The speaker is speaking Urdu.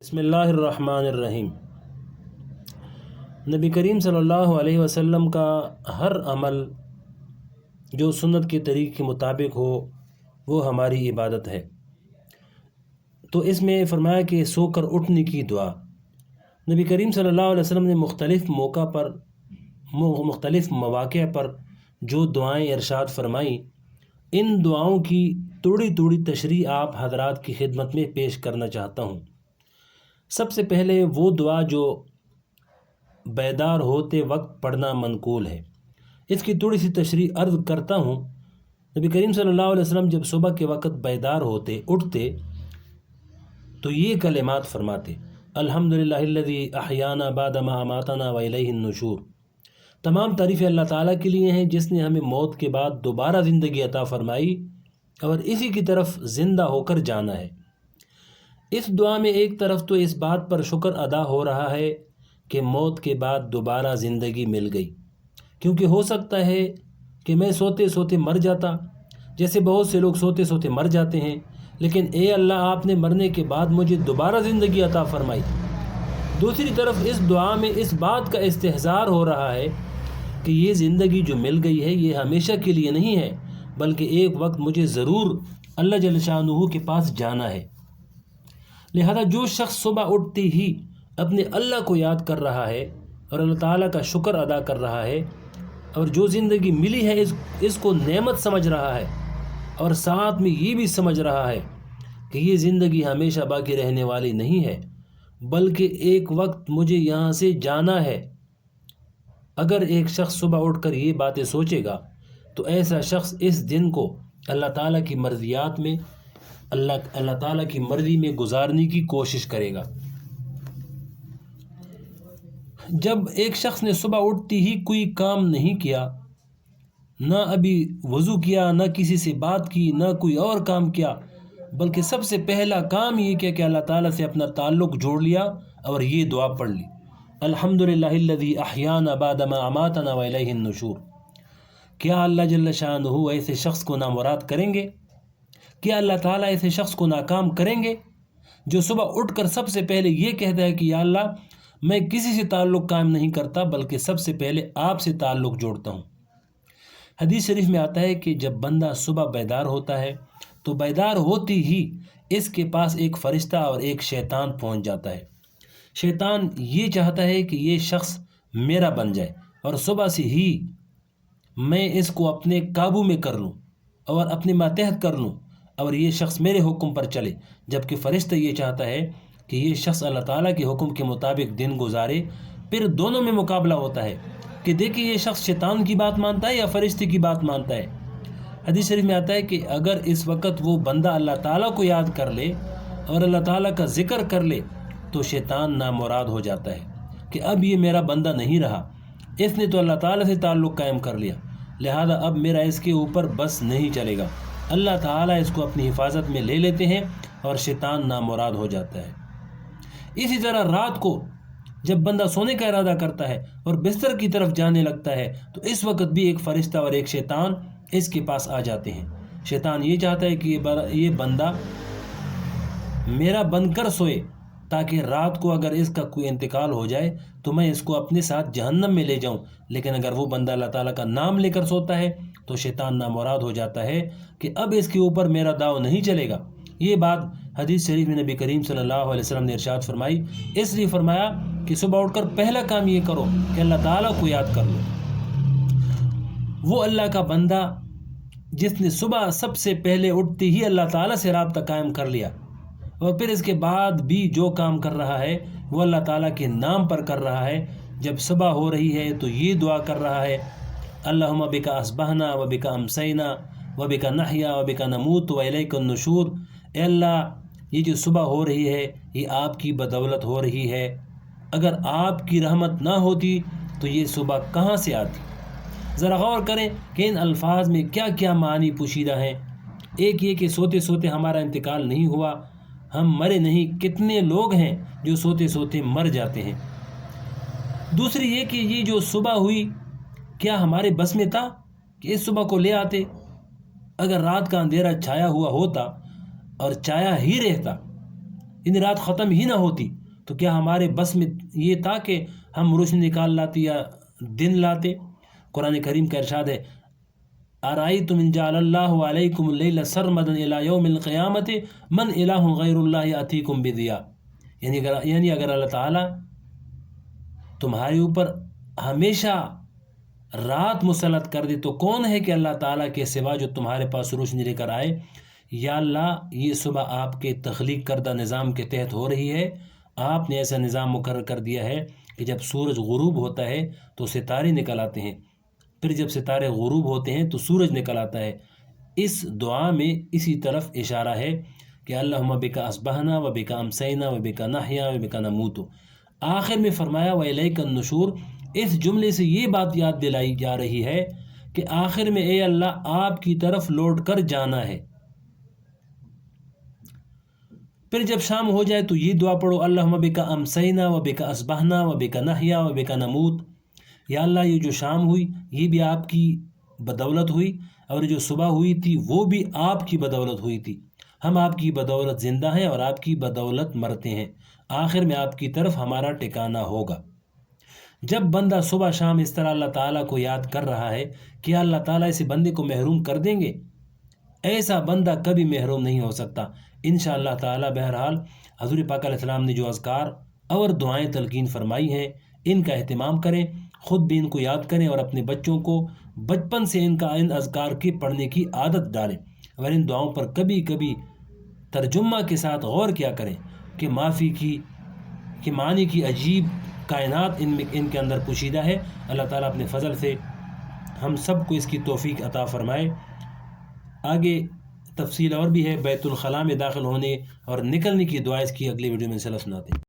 بسم اللہ الرحمن الرحیم۔ نبی کریم صلی اللہ علیہ وسلم کا ہر عمل جو سنت کے طریق کے مطابق ہو وہ ہماری عبادت ہے۔ تو اس میں فرمایا کہ سو کر اٹھنے کی دعا، نبی کریم صلی اللہ علیہ وسلم نے مختلف مواقع پر جو دعائیں ارشاد فرمائیں، ان دعاؤں کی تھوڑی تشریح آپ حضرات کی خدمت میں پیش کرنا چاہتا ہوں۔ سب سے پہلے وہ دعا جو بیدار ہوتے وقت پڑھنا منقول ہے، اس کی تھوڑی سی تشریح عرض کرتا ہوں۔ نبی کریم صلی اللہ علیہ وسلم جب صبح کے وقت بیدار ہوتے اٹھتے تو یہ کلمات فرماتے: الحمدللہ الذی احیانا بعد ما اماتنا والیہ النشور۔ تمام تعریفیں اللہ تعالیٰ کے لیے ہیں جس نے ہمیں موت کے بعد دوبارہ زندگی عطا فرمائی اور اسی کی طرف زندہ ہو کر جانا ہے۔ اس دعا میں ایک طرف تو اس بات پر شکر ادا ہو رہا ہے کہ موت کے بعد دوبارہ زندگی مل گئی، کیونکہ ہو سکتا ہے کہ میں سوتے سوتے مر جاتا، جیسے بہت سے لوگ سوتے سوتے مر جاتے ہیں، لیکن اے اللہ آپ نے مرنے کے بعد مجھے دوبارہ زندگی عطا فرمائی۔ دوسری طرف اس دعا میں اس بات کا استحضار ہو رہا ہے کہ یہ زندگی جو مل گئی ہے یہ ہمیشہ کے لیے نہیں ہے، بلکہ ایک وقت مجھے ضرور اللہ جل شانہ کے پاس جانا ہے۔ لہذا جو شخص صبح اٹھتے ہی اپنے اللہ کو یاد کر رہا ہے اور اللہ تعالیٰ کا شکر ادا کر رہا ہے اور جو زندگی ملی ہے اس کو نعمت سمجھ رہا ہے اور ساتھ میں یہ بھی سمجھ رہا ہے کہ یہ زندگی ہمیشہ باقی رہنے والی نہیں ہے، بلکہ ایک وقت مجھے یہاں سے جانا ہے، اگر ایک شخص صبح اٹھ کر یہ باتیں سوچے گا تو ایسا شخص اس دن کو اللہ تعالیٰ کی مرضیات میں اللہ تعالیٰ کی مرضی میں گزارنے کی کوشش کرے گا۔ جب ایک شخص نے صبح اٹھتی ہی کوئی کام نہیں کیا، نہ ابھی وضو کیا، نہ کسی سے بات کی، نہ کوئی اور کام کیا، بلکہ سب سے پہلا کام یہ کیا کہ اللہ تعالیٰ سے اپنا تعلق جوڑ لیا اور یہ دعا پڑھ لی: الحمدللہ الذی احیانا بعد ما اماتنا والیہ النشور۔ کیا اللہ جل شانہ ایسے شخص کو نامراد کریں گے؟ کیا اللہ تعالیٰ ایسے شخص کو ناکام کریں گے جو صبح اٹھ کر سب سے پہلے یہ کہتا ہے کہ یا اللہ میں کسی سے تعلق قائم نہیں کرتا بلکہ سب سے پہلے آپ سے تعلق جوڑتا ہوں۔ حدیث شریف میں آتا ہے کہ جب بندہ صبح بیدار ہوتا ہے تو بیدار ہوتی ہی اس کے پاس ایک فرشتہ اور ایک شیطان پہنچ جاتا ہے۔ شیطان یہ چاہتا ہے کہ یہ شخص میرا بن جائے اور صبح سے ہی میں اس کو اپنے قابو میں کر لوں اور اپنے ماتحت کر لوں اور یہ شخص میرے حکم پر چلے، جبکہ فرشتہ یہ چاہتا ہے کہ یہ شخص اللہ تعالیٰ کے حکم کے مطابق دن گزارے۔ پھر دونوں میں مقابلہ ہوتا ہے کہ دیکھیں یہ شخص شیطان کی بات مانتا ہے یا فرشتے کی بات مانتا ہے۔ حدیث شریف میں آتا ہے کہ اگر اس وقت وہ بندہ اللہ تعالیٰ کو یاد کر لے اور اللہ تعالیٰ کا ذکر کر لے تو شیطان نامراد ہو جاتا ہے کہ اب یہ میرا بندہ نہیں رہا، اس نے تو اللہ تعالیٰ سے تعلق قائم کر لیا، لہذا اب میرا اس کے اوپر بس نہیں چلے گا۔ اللہ تعالیٰ اس کو اپنی حفاظت میں لے لیتے ہیں اور شیطان نامراد ہو جاتا ہے۔ اسی طرح رات کو جب بندہ سونے کا ارادہ کرتا ہے اور بستر کی طرف جانے لگتا ہے تو اس وقت بھی ایک فرشتہ اور ایک شیطان اس کے پاس آ جاتے ہیں۔ شیطان یہ چاہتا ہے کہ یہ بندہ میرا بن کر سوئے تاکہ رات کو اگر اس کا کوئی انتقال ہو جائے تو میں اس کو اپنے ساتھ جہنم میں لے جاؤں، لیکن اگر وہ بندہ اللہ تعالیٰ کا نام لے کر سوتا ہے تو شیطان نامراد ہو جاتا ہے کہ اب اس کے اوپر میرا داؤ نہیں چلے گا۔ یہ بات حدیث شریف میں نبی کریم صلی اللہ علیہ وسلم نے ارشاد فرمائی، اس لیے فرمایا کہ صبح اٹھ کر پہلا کام یہ کرو کہ اللہ تعالیٰ کو یاد کر لو۔ وہ اللہ کا بندہ جس نے صبح سب سے پہلے اٹھتے ہی اللہ تعالیٰ سے رابطہ قائم کر لیا اور پھر اس کے بعد بھی جو کام کر رہا ہے وہ اللہ تعالیٰ کے نام پر کر رہا ہے، جب صبح ہو رہی ہے تو یہ دعا کر رہا ہے: اللہم بک اصبحنا و بک امسینا و بک نحیا و بک نموت و الیک النشور۔ اے اللہ یہ جو صبح ہو رہی ہے یہ آپ کی بدولت ہو رہی ہے، اگر آپ کی رحمت نہ ہوتی تو یہ صبح کہاں سے آتی؟ ذرا غور کریں کہ ان الفاظ میں کیا کیا معنی پوشیدہ ہیں۔ ایک یہ کہ سوتے سوتے ہمارا انتقال نہیں ہوا، ہم مرے نہیں، کتنے لوگ ہیں جو سوتے سوتے مر جاتے ہیں۔ دوسری یہ کہ یہ جو صبح ہوئی کیا ہمارے بس میں تھا کہ اس صبح کو لے آتے؟ اگر رات کا اندھیرا چھایا ہوا ہوتا اور چھایا ہی رہتا، یعنی رات ختم ہی نہ ہوتی تو کیا ہمارے بس میں یہ تھا کہ ہم روشنی نکال لاتے یا دن لاتے؟ قرآن کریم کا ارشاد ہے ارأیتم ان جعل اللہ علیکم اللیل سرمدا الی یوم القیامۃ من الہ غیر اللہ یأتیکم بضیاء، یعنی اگر اللہ تعالیٰ تمہارے اوپر ہمیشہ رات مسلط کر دے تو کون ہے کہ اللہ تعالیٰ کے سوا جو تمہارے پاس روشنی لے کر آئے؟ یا اللہ یہ صبح آپ کے تخلیق کردہ نظام کے تحت ہو رہی ہے، آپ نے ایسا نظام مقرر کر دیا ہے کہ جب سورج غروب ہوتا ہے تو ستارے نکل آتے ہیں، پھر جب ستارے غروب ہوتے ہیں تو سورج نکل آتا ہے۔ اس دعا میں اسی طرف اشارہ ہے کہ اللہم بک اصبحنا و بک امسینا و بک نحیا و بک نموت۔ آخر میں فرمایا وإلیک النشور، اس جملے سے یہ بات یاد دلائی جا رہی ہے کہ آخر میں اے اللہ آپ کی طرف لوٹ کر جانا ہے۔ پھر جب شام ہو جائے تو یہ دعا پڑھو اللہم بک امسینا و بک اصبحنا و بک نحیا و بک نموت، یا اللہ یہ جو شام ہوئی یہ بھی آپ کی بدولت ہوئی، اور جو صبح ہوئی تھی وہ بھی آپ کی بدولت ہوئی تھی، ہم آپ کی بدولت زندہ ہیں اور آپ کی بدولت مرتے ہیں، آخر میں آپ کی طرف ہمارا ٹھکانہ ہوگا۔ جب بندہ صبح شام اس طرح اللہ تعالیٰ کو یاد کر رہا ہے کہ اللہ تعالیٰ اسے بندے کو محروم کر دیں گے، ایسا بندہ کبھی محروم نہیں ہو سکتا انشاءاللہ تعالیٰ۔ بہرحال حضور پاک علیہ السلام نے جو اذکار اور دعائیں تلقین فرمائی ہیں ان کا اہتمام کریں، خود بھی ان کو یاد کریں اور اپنے بچوں کو بچپن سے ان اذکار کی پڑھنے کی عادت ڈالیں، اور ان دعاؤں پر کبھی کبھی ترجمہ کے ساتھ غور کیا کریں کہ معافی کی معنی کی عجیب کائنات ان کے اندر پوشیدہ ہے۔ اللہ تعالیٰ اپنے فضل سے ہم سب کو اس کی توفیق عطا فرمائے۔ آگے تفصیل اور بھی ہے، بیت الخلاء میں داخل ہونے اور نکلنے کی دعا اس کی اگلی ویڈیو میں انشاءاللہ سناتے ہیں۔